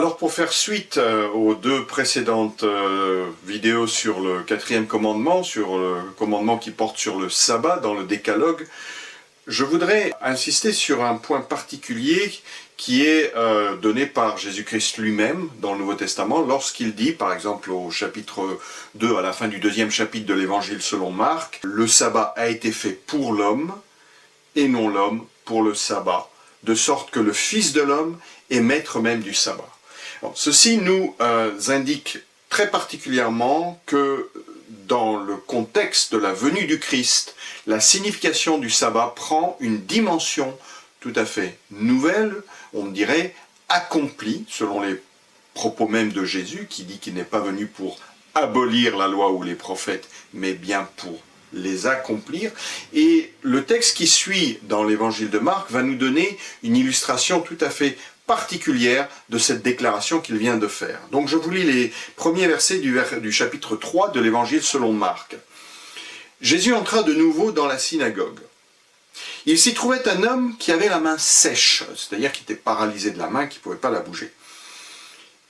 Alors pour faire suite aux deux précédentes vidéos sur le quatrième commandement, sur le commandement qui porte sur le sabbat dans le décalogue, je voudrais insister sur un point particulier qui est donné par Jésus-Christ lui-même dans le Nouveau Testament lorsqu'il dit, par exemple au chapitre 2, à la fin du deuxième chapitre de l'Évangile selon Marc, « Le sabbat a été fait pour l'homme et non l'homme pour le sabbat, de sorte que le Fils de l'homme est maître même du sabbat. » Ceci nous indique très particulièrement que dans le contexte de la venue du Christ, la signification du sabbat prend une dimension tout à fait nouvelle, on dirait accomplie, selon les propos même de Jésus, qui dit qu'il n'est pas venu pour abolir la loi ou les prophètes, mais bien pour les accomplir. Et le texte qui suit dans l'évangile de Marc va nous donner une illustration tout à fait particulière de cette déclaration qu'il vient de faire. Donc je vous lis les premiers versets du chapitre 3 de l'évangile selon Marc. Jésus entra de nouveau dans la synagogue. Il s'y trouvait un homme qui avait la main sèche, c'est-à-dire qui était paralysé de la main, qui ne pouvait pas la bouger.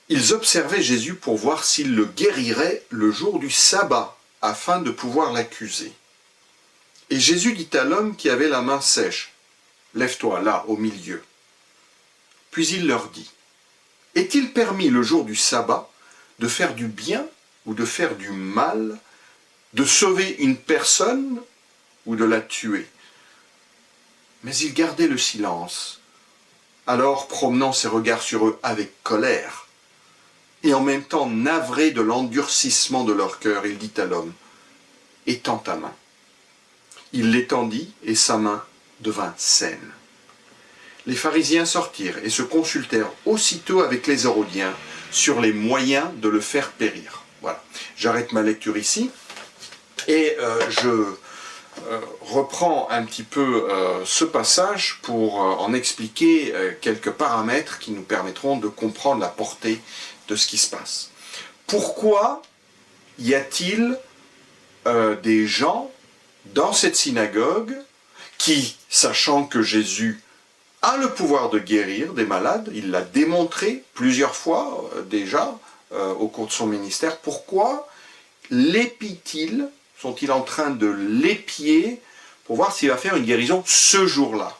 Ils observaient Jésus pour voir s'il le guérirait le jour du sabbat, afin de pouvoir l'accuser. Et Jésus dit à l'homme qui avait la main sèche, « Lève-toi là, au milieu. » Puis il leur dit, « Est-il permis le jour du sabbat de faire du bien ou de faire du mal, de sauver une personne ou de la tuer ?» Mais il gardait le silence, alors promenant ses regards sur eux avec colère, et en même temps navré de l'endurcissement de leur cœur, il dit à l'homme, « Étends ta main. » Il l'étendit et sa main devint saine. Les pharisiens sortirent et se consultèrent aussitôt avec les Hérodiens sur les moyens de le faire périr. Voilà, j'arrête ma lecture ici et je reprends un petit peu ce passage pour en expliquer quelques paramètres qui nous permettront de comprendre la portée de ce qui se passe. Pourquoi y a-t-il des gens dans cette synagogue qui, sachant que Jésus a le pouvoir de guérir des malades, il l'a démontré plusieurs fois déjà au cours de son ministère, pourquoi l'épient-ils, sont-ils en train de l'épier pour voir s'il va faire une guérison ce jour-là?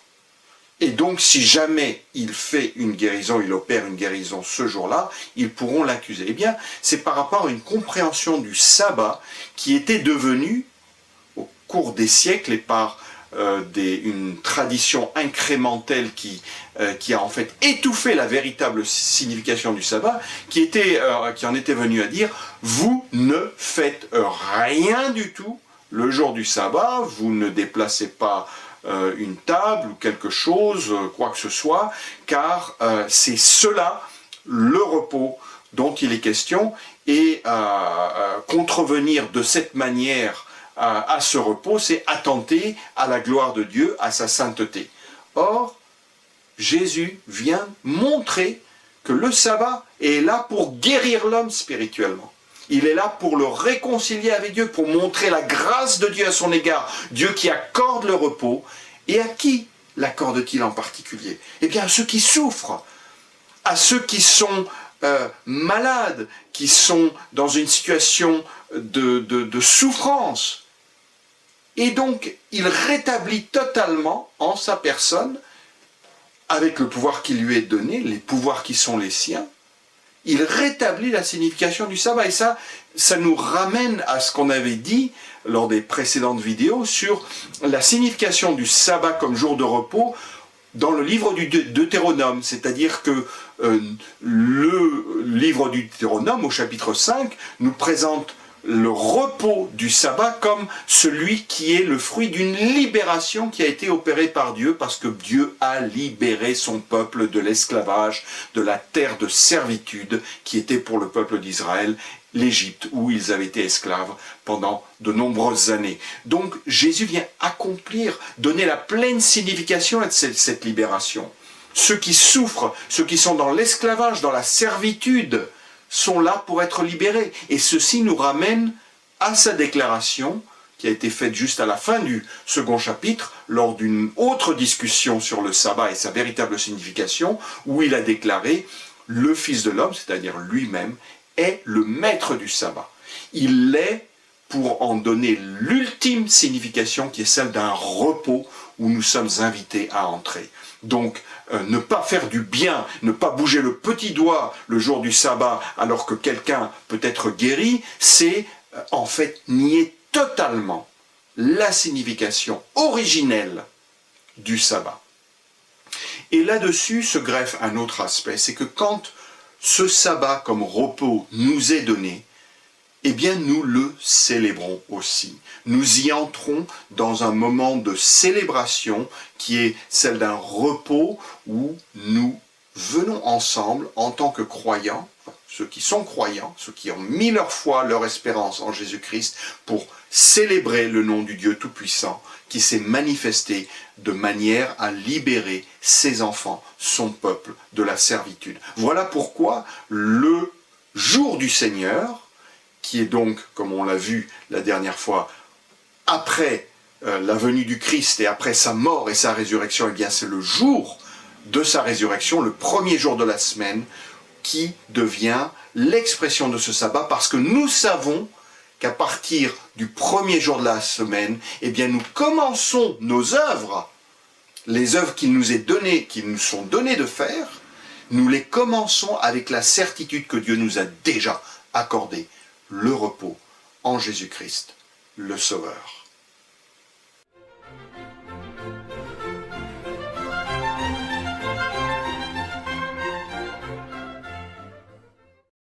Et donc, si jamais il fait une guérison, il opère une guérison ce jour-là, ils pourront l'accuser. Eh bien, c'est par rapport à une compréhension du sabbat qui était devenue, au cours des siècles et par une tradition incrémentelle qui a en fait étouffé la véritable signification du sabbat, qui en était venu à dire « Vous ne faites rien du tout le jour du sabbat, vous ne déplacez pas une table ou quelque chose, quoi que ce soit, car c'est cela, le repos dont il est question, et contrevenir de cette manière à ce repos, c'est attenter à la gloire de Dieu, à sa sainteté. Or, Jésus vient montrer que le sabbat est là pour guérir l'homme spirituellement. Il est là pour le réconcilier avec Dieu, pour montrer la grâce de Dieu à son égard. Dieu qui accorde le repos. Et à qui l'accorde-t-il en particulier? Eh bien, à ceux qui souffrent, à ceux qui sont malades, qui sont dans une situation de souffrance. Et donc, il rétablit totalement en sa personne, avec le pouvoir qui lui est donné, les pouvoirs qui sont les siens, il rétablit la signification du sabbat. Et ça nous ramène à ce qu'on avait dit lors des précédentes vidéos sur la signification du sabbat comme jour de repos dans le livre du Deutéronome. C'est-à-dire que le livre du Deutéronome, au chapitre 5, nous présente le repos du sabbat comme celui qui est le fruit d'une libération qui a été opérée par Dieu, parce que Dieu a libéré son peuple de l'esclavage, de la terre de servitude qui était pour le peuple d'Israël, l'Égypte, où ils avaient été esclaves pendant de nombreuses années. Donc Jésus vient accomplir, donner la pleine signification de cette libération. Ceux qui souffrent, ceux qui sont dans l'esclavage, dans la servitude, sont là pour être libérés. Et ceci nous ramène à sa déclaration, qui a été faite juste à la fin du second chapitre, lors d'une autre discussion sur le sabbat et sa véritable signification, où il a déclaré « le Fils de l'homme, c'est-à-dire lui-même, est le maître du sabbat. Il l'est pour en donner l'ultime signification qui est celle d'un repos où nous sommes invités à entrer. Donc, ne pas faire du bien, ne pas bouger le petit doigt le jour du sabbat alors que quelqu'un peut être guéri, c'est en fait nier totalement la signification originelle du sabbat. Et là-dessus se greffe un autre aspect, c'est que quand ce sabbat comme repos nous est donné, eh bien nous le célébrons aussi. Nous y entrons dans un moment de célébration qui est celle d'un repos où nous venons ensemble en tant que croyants, ceux qui sont croyants, ceux qui ont mis leur foi, leur espérance en Jésus-Christ pour célébrer le nom du Dieu Tout-Puissant qui s'est manifesté de manière à libérer ses enfants, son peuple, de la servitude. Voilà pourquoi le jour du Seigneur, qui est donc, comme on l'a vu la dernière fois, après la venue du Christ et après sa mort et sa résurrection, eh bien c'est le jour de sa résurrection, le premier jour de la semaine, qui devient l'expression de ce sabbat, parce que nous savons qu'à partir du premier jour de la semaine, eh bien nous commençons nos œuvres, les œuvres qu'il nous est donné, qui nous sont données de faire, nous les commençons avec la certitude que Dieu nous a déjà accordé le repos en Jésus-Christ, le Sauveur.